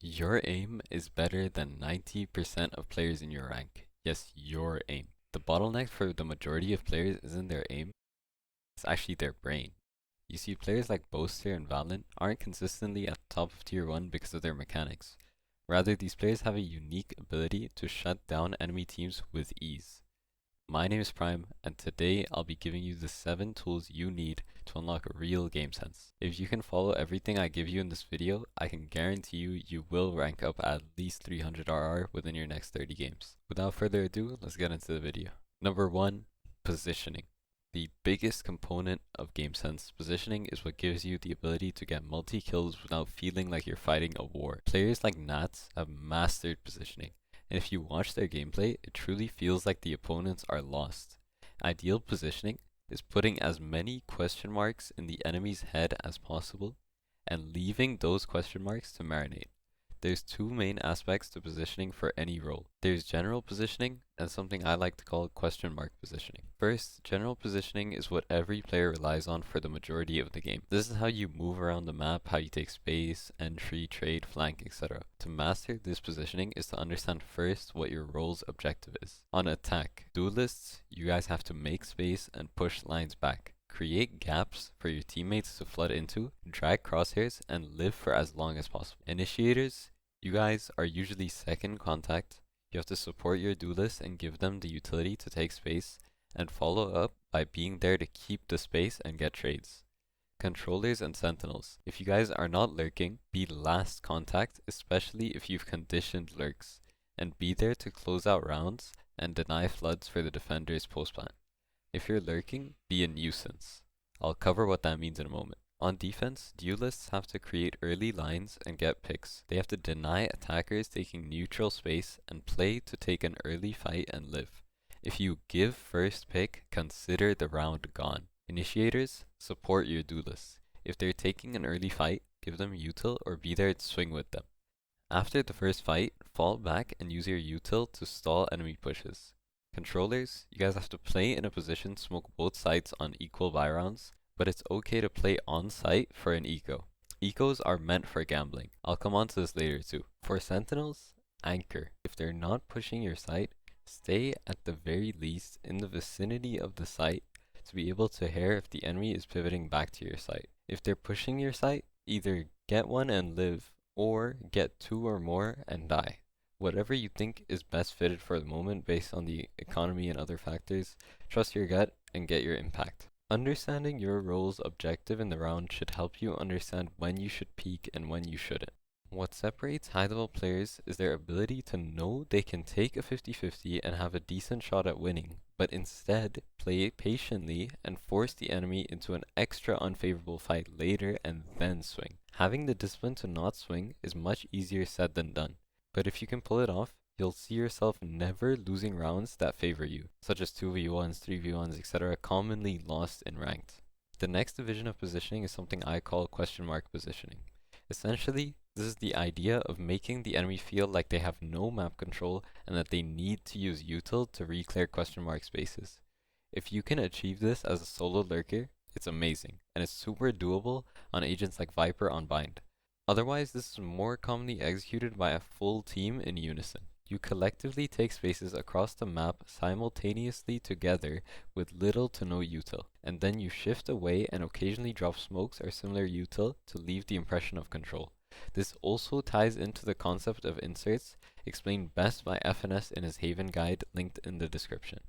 Your aim is better than 90% of players in your rank. Yes, your aim. The bottleneck for the majority of players isn't their aim, it's actually their brain. You see, players like Boaster and Valorant aren't consistently at the top of tier 1 because of their mechanics. Rather, these players have a unique ability to shut down enemy teams with ease. My name is Prime, and today I'll be giving you the 7 tools you need to unlock real game sense. If you can follow everything I give you in this video, I can guarantee you will rank up at least 300 RR within your next 30 games. Without further ado, let's get into the video. Number 1. Positioning. The biggest component of game sense, positioning is what gives you the ability to get multi-kills without feeling like you're fighting a war. Players like Nats have mastered positioning, and if you watch their gameplay, it truly feels like the opponents are lost. Ideal positioning is putting as many question marks in the enemy's head as possible, and leaving those question marks to marinate. There's two main aspects to positioning for any role. There's general positioning and something I like to call question mark positioning. First, general positioning is what every player relies on for the majority of the game. This is how you move around the map, how you take space, entry, trade, flank, etc. To master this positioning is to understand first what your role's objective is. On attack, duelists, you guys have to make space and push lines back. Create gaps for your teammates to flood into, drag crosshairs, and live for as long as possible. Initiators, you guys are usually second contact. You have to support your duelists and give them the utility to take space, and follow up by being there to keep the space and get trades. Controllers and sentinels. If you guys are not lurking, be last contact, especially if you've conditioned lurks, and be there to close out rounds and deny floods for the defender's post-plant. If you're lurking, be a nuisance. I'll cover what that means in a moment. On defense, duelists have to create early lines and get picks. They have to deny attackers taking neutral space and play to take an early fight and live. If you give first pick, consider the round gone. Initiators, support your duelists. If they're taking an early fight, give them util or be there to swing with them. After the first fight, fall back and use your util to stall enemy pushes. Controllers, you guys have to play in a position to smoke both sides on equal buy rounds, but it's okay to play on site for an eco. Ecos are meant for gambling. I'll come on to this later too. For sentinels, anchor. If they're not pushing your site, stay at the very least in the vicinity of the site to be able to hear if the enemy is pivoting back to your site. If they're pushing your site, either get one and live, or get two or more and die. Whatever you think is best fitted for the moment based on the economy and other factors, trust your gut and get your impact. Understanding your role's objective in the round should help you understand when you should peek and when you shouldn't. What separates high-level players is their ability to know they can take a 50-50 and have a decent shot at winning, but instead play patiently and force the enemy into an extra unfavorable fight later and then swing. Having the discipline to not swing is much easier said than done. But if you can pull it off, you'll see yourself never losing rounds that favor you, such as 2v1s, 3v1s, etc., commonly lost in ranked. The next division of positioning is something I call question mark positioning. Essentially, this is the idea of making the enemy feel like they have no map control and that they need to use util to re-clear question mark spaces. If you can achieve this as a solo lurker, it's amazing, and it's super doable on agents like Viper on Bind. Otherwise, this is more commonly executed by a full team in unison. You collectively take spaces across the map simultaneously together with little to no util, and then you shift away and occasionally drop smokes or similar util to leave the impression of control. This also ties into the concept of inserts, explained best by FNS in his Haven guide linked in the description.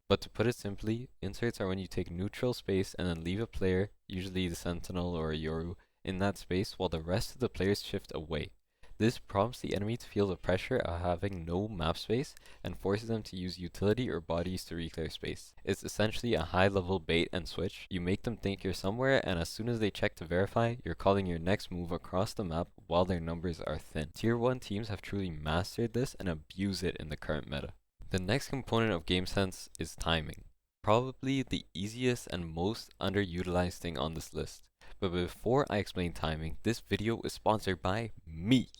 But to put it simply, inserts are when you take neutral space and then leave a player, usually the Sentinel or a Yoru, in that space while the rest of the players shift away. This prompts the enemy to feel the pressure of having no map space and forces them to use utility or bodies to re-clear space. It's essentially a high-level bait and switch. You make them think you're somewhere, and as soon as they check to verify, you're calling your next move across the map while their numbers are thin. Tier 1 teams have truly mastered this and abuse it in the current meta. The next component of game sense is timing. Probably the easiest and most underutilized thing on this list. But before I explain timing, this video is sponsored by me.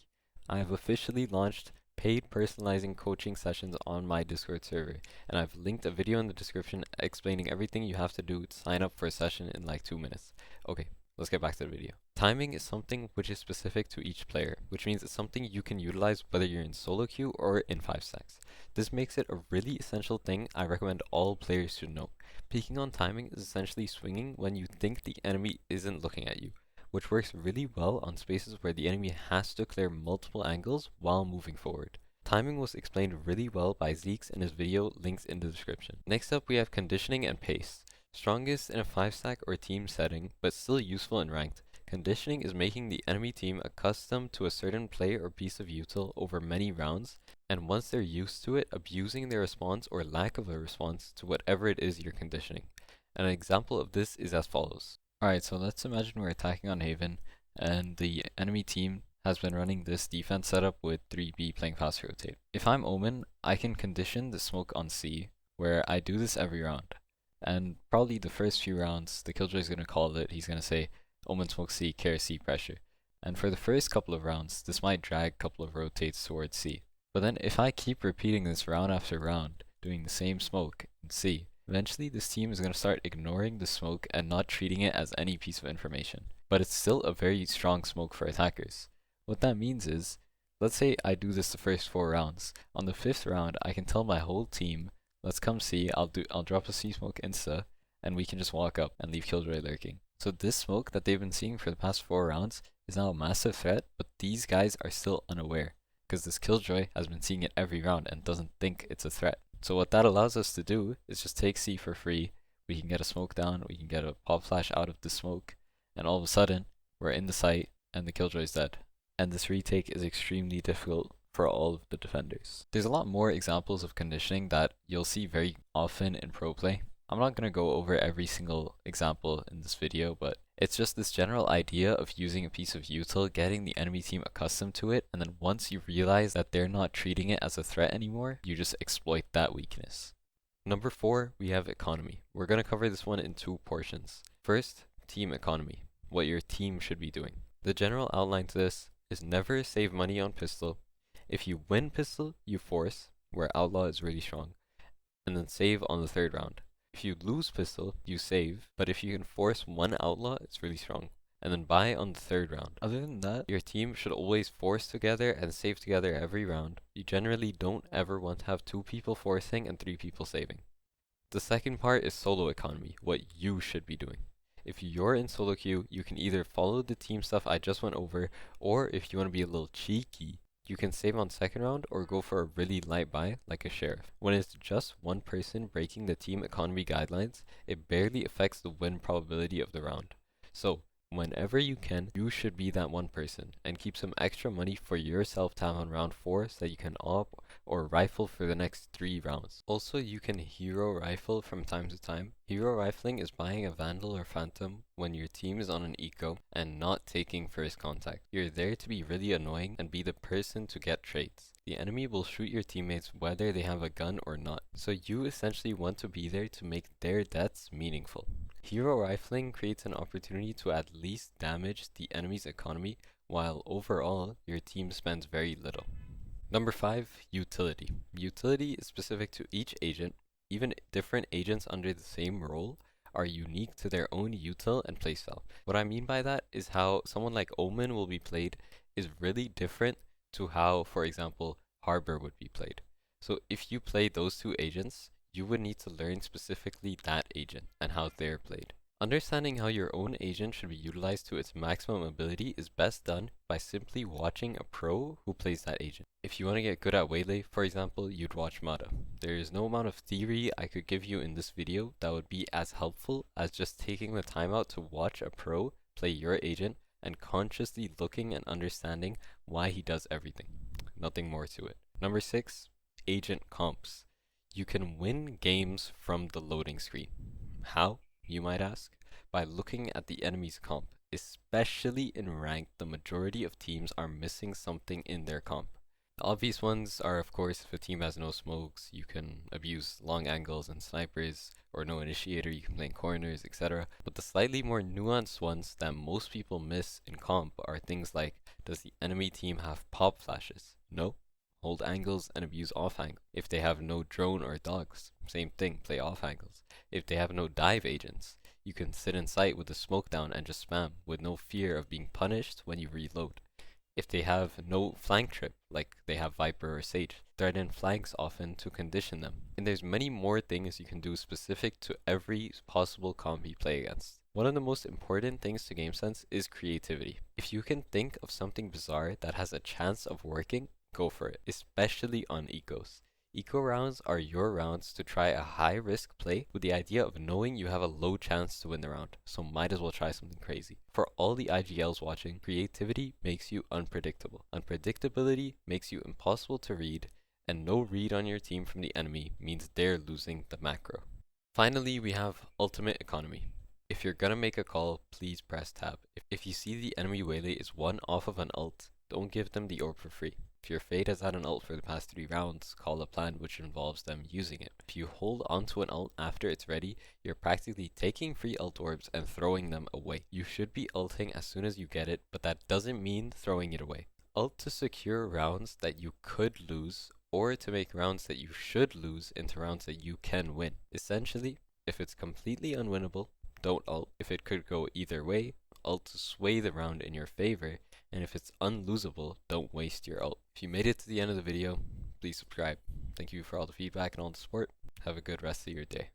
I have officially launched paid personalizing coaching sessions on my Discord server, and I've linked a video in the description explaining everything you have to do to sign up for a session in like 2 minutes. Okay, let's get back to the video. Timing is something which is specific to each player, which means it's something you can utilize whether you're in solo queue or in 5 stacks. This makes it a really essential thing I recommend all players should know. Peeking on timing is essentially swinging when you think the enemy isn't looking at you, which works really well on spaces where the enemy has to clear multiple angles while moving forward. Timing was explained really well by Zeeks in his video, links in the description. Next up we have conditioning and pace. Strongest in a 5 stack or team setting, but still useful in ranked. Conditioning is making the enemy team accustomed to a certain play or piece of util over many rounds, and once they're used to it, abusing their response or lack of a response to whatever it is you're conditioning. An example of this is as follows. Alright, so let's imagine we're attacking on Haven, and the enemy team has been running this defense setup with 3B playing fast rotate. If I'm Omen, I can condition the smoke on C, where I do this every round. And probably the first few rounds, the Killjoy is going to call it, he's going to say, Omen smoke C, care C pressure. And for the first couple of rounds, this might drag a couple of rotates towards C. But then if I keep repeating this round after round, doing the same smoke in C, eventually this team is going to start ignoring the smoke and not treating it as any piece of information. But it's still a very strong smoke for attackers. What that means is, let's say I do this the first 4 rounds. On the 5th round, I can tell my whole team, let's come C, I'll drop a C smoke insta, and we can just walk up and leave Killjoy lurking. So this smoke that they've been seeing for the past 4 rounds is now a massive threat, but these guys are still unaware, because this Killjoy has been seeing it every round and doesn't think it's a threat. So what that allows us to do is just take C for free, we can get a smoke down, we can get a pop flash out of the smoke, and all of a sudden, we're in the site and the Killjoy's dead. And this retake is extremely difficult for all of the defenders. There's a lot more examples of conditioning that you'll see very often in pro play. I'm not going to go over every single example in this video, but it's just this general idea of using a piece of util, getting the enemy team accustomed to it, and then once you realize that they're not treating it as a threat anymore, you just exploit that weakness. Number 4, we have economy. We're going to cover this one in 2 portions. First, team economy, what your team should be doing. The general outline to this is never save money on pistol. If you win pistol, you force, where outlaw is really strong, and then save on the 3rd round. If you lose pistol, you save, but if you can force one outlaw, it's really strong, and then buy on the 3rd round. Other than that, your team should always force together and save together every round. You generally don't ever want to have 2 people forcing and 3 people saving. The second part is solo economy, what you should be doing. If you're in solo queue, you can either follow the team stuff I just went over, or if you want to be a little cheeky, you can save on 2nd round or go for a really light buy like a sheriff. When it's just one person breaking the team economy guidelines, it barely affects the win probability of the round. So, whenever you can, you should be that one person and keep some extra money for yourself to have on round 4 so that you can op or rifle for the next 3 rounds. Also, you can hero rifle from time to time. Hero rifling is buying a Vandal or Phantom when your team is on an eco and not taking first contact. You're there to be really annoying and be the person to get traits. The enemy will shoot your teammates whether they have a gun or not, so you essentially want to be there to make their deaths meaningful. Hero rifling creates an opportunity to at least damage the enemy's economy, while overall your team spends very little. Number 5, utility. Utility is specific to each agent. Even different agents under the same role are unique to their own util and playstyle. What I mean by that is how someone like Omen will be played is really different to how, for example, Harbor would be played. So if you play those 2 agents, you would need to learn specifically that agent and how they're played. Understanding how your own agent should be utilized to its maximum ability is best done by simply watching a pro who plays that agent. If you want to get good at Waylay, for example, you'd watch Mata. There is no amount of theory I could give you in this video that would be as helpful as just taking the time out to watch a pro play your agent and consciously looking and understanding why he does everything. Nothing more to it. Number 6, agent comps. You can win games from the loading screen. How, you might ask? By looking at the enemy's comp. Especially in ranked, the majority of teams are missing something in their comp. The obvious ones are, of course, if a team has no smokes, you can abuse long angles and snipers, or no initiator, you can play in corners, etc. But the slightly more nuanced ones that most people miss in comp are things like, does the enemy team have pop flashes? No. Hold angles and abuse off angle. If they have no drone or dogs, same thing, play off angles. If they have no dive agents, You can sit in sight with the smoke down and just spam with no fear of being punished when you reload. If they have no flank trip, like they have Viper or Sage, thread in flanks often to condition them. And there's many more things you can do specific to every possible comp you play against. One of the most important things to GameSense is creativity. If you can think of something bizarre that has a chance of working, go for it, especially on ecos. Eco rounds are your rounds to try a high risk play with the idea of knowing you have a low chance to win the round, so might as well try something crazy. For all the IGLs watching, creativity makes you unpredictable. Unpredictability makes you impossible to read, and no read on your team from the enemy means they're losing the macro. Finally, we have ultimate economy. If you're gonna make a call, please press tab. If you see the enemy waylay is one off of an ult, don't give them the orb for free. If your Fade has had an ult for the past 3 rounds, call a plan which involves them using it. If you hold onto an ult after it's ready, you're practically taking free ult orbs and throwing them away. You should be ulting as soon as you get it, but that doesn't mean throwing it away. Ult to secure rounds that you could lose, or to make rounds that you should lose into rounds that you can win. Essentially, if it's completely unwinnable, don't ult. If it could go either way, ult to sway the round in your favor, and if it's unlosable, don't waste your ult. If you made it to the end of the video, please subscribe. Thank you for all the feedback and all the support. Have a good rest of your day.